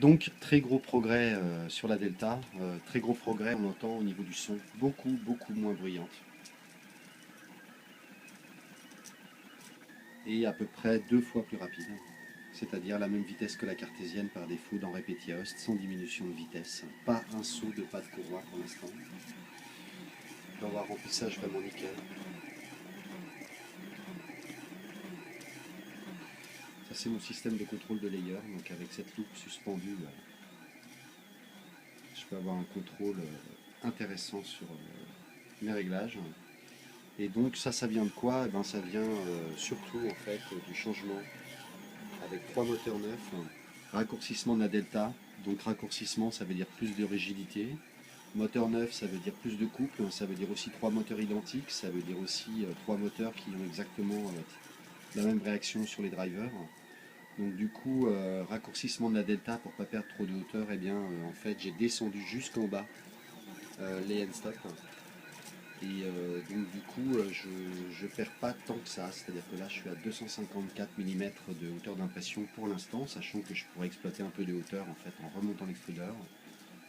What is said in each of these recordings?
Donc très gros progrès sur la Delta, très gros progrès on entend au niveau du son, beaucoup moins bruyante et à peu près 2 fois plus rapide, c'est-à-dire la même vitesse que la cartésienne par défaut dans Repetia Host, sans diminution de vitesse, pas un saut de pas de courroie pour l'instant. On peut avoir remplissage vraiment nickel. Ça c'est mon système de contrôle de layer, donc avec cette loupe suspendue, je peux avoir un contrôle intéressant sur mes réglages. Et donc ça vient de quoi? Eh ben, ça vient surtout en fait du changement avec 3 moteurs neufs, raccourcissement de la delta, donc raccourcissement ça veut dire plus de rigidité, moteur neuf ça veut dire plus de couple, ça veut dire aussi 3 moteurs identiques, ça veut dire aussi 3 moteurs qui ont exactement la même réaction sur les drivers. Donc du coup, raccourcissement de la delta pour pas perdre trop de hauteur, et bien en fait j'ai descendu jusqu'en bas les end stop. Et donc du coup, je perds pas tant que ça, c'est-à-dire que là je suis à 254 mm de hauteur d'impression pour l'instant, sachant que je pourrais exploiter un peu de hauteur en fait en remontant l'extrudeur.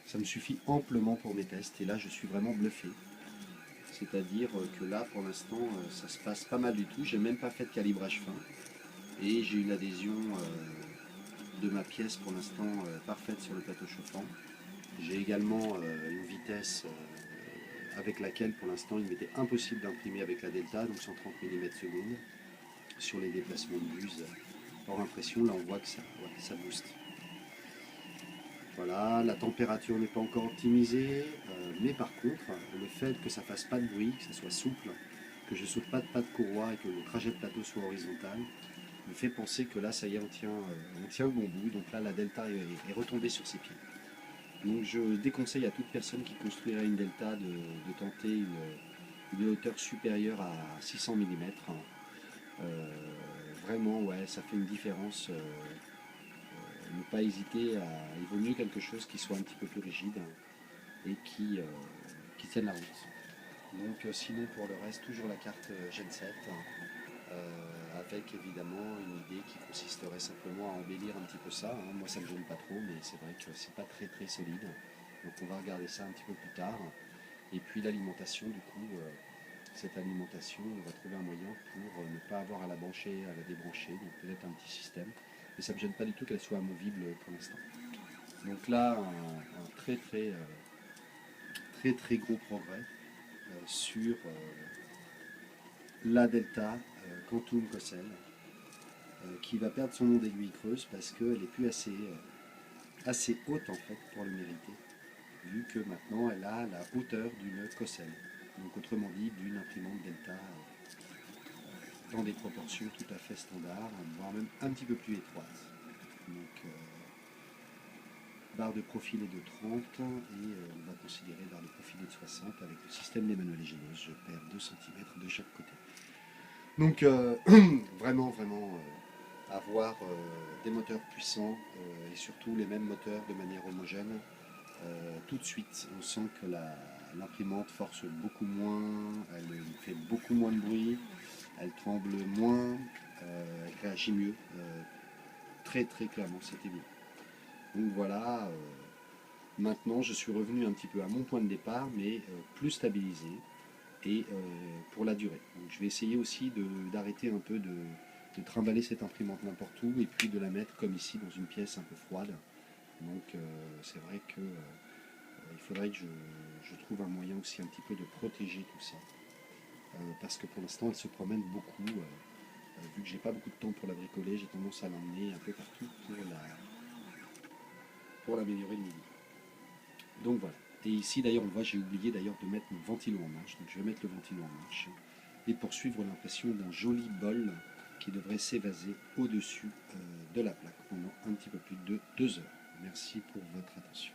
Ça me suffit amplement pour mes tests et là je suis vraiment bluffé. C'est-à-dire que là pour l'instant ça se passe pas mal du tout, j'ai même pas fait de calibrage fin et j'ai une adhésion de ma pièce pour l'instant parfaite sur le plateau chauffant. J'ai également une vitesse avec laquelle pour l'instant il m'était impossible d'imprimer avec la Delta, donc 130 mm/s sur les déplacements de buse hors impression. Là on voit que ça booste. Voilà, la température n'est pas encore optimisée, mais par contre le fait que ça fasse pas de bruit, que ça soit souple, que je saute pas de courroie et que le trajet de plateau soit horizontal, me fait penser que là ça y est on tient le bon bout. Donc là la Delta est retombée sur ses pieds. Donc je déconseille à toute personne qui construirait une Delta de tenter une hauteur supérieure à 600 mm. Vraiment, ouais, ça fait une différence. Ne pas hésiter il vaut mieux quelque chose qui soit un petit peu plus rigide et qui tienne la route. Donc sinon pour le reste, toujours la carte Gen 7, avec évidemment une idée qui consisterait simplement à embellir un petit peu ça. Moi ça me gêne pas trop, mais c'est vrai que c'est pas très solide. Donc on va regarder ça un petit peu plus tard. Et puis l'alimentation, du coup, cette alimentation, on va trouver un moyen pour ne pas avoir à la brancher, à la débrancher, donc peut-être un petit système. Mais ça ne me gêne pas du tout qu'elle soit amovible pour l'instant. Donc là, un très gros progrès sur la Delta Quantum Cossel, qui va perdre son nom d'aiguille creuse parce qu'elle n'est plus assez haute en fait pour le mériter, vu que maintenant elle a la hauteur d'une Cossel. Donc autrement dit, d'une imprimante Delta dans des proportions tout à fait standards, voire même un petit peu plus étroites. Donc barre de profil est de 30 et on va considérer barre de profil de 60 avec le système d'Emmanuel-Légineuse. Je perds 2 cm de chaque côté. Donc vraiment avoir des moteurs puissants et surtout les mêmes moteurs de manière homogène. Tout de suite, on sent que l'imprimante force beaucoup moins, elle fait beaucoup moins de bruit, elle tremble moins, elle réagit mieux. Très clairement, c'était mieux. Donc voilà, maintenant je suis revenu un petit peu à mon point de départ, mais plus stabilisé et pour la durée. Donc je vais essayer aussi d'arrêter un peu de trimballer cette imprimante n'importe où et puis de la mettre comme ici dans une pièce un peu froide. Donc c'est vrai que il faudrait que je trouve un moyen aussi un petit peu de protéger tout ça. Parce que pour l'instant elle se promène beaucoup. Vu que j'ai pas beaucoup de temps pour la bricoler, j'ai tendance à l'emmener un peu partout pour l'améliorer le midi. Donc voilà. Et ici d'ailleurs on voit, j'ai oublié d'ailleurs de mettre mon ventilo en marche. Donc je vais mettre le ventilo en marche et poursuivre l'impression d'un joli bol qui devrait s'évaser au-dessus de la plaque pendant un petit peu plus de 2 heures. Merci pour votre attention.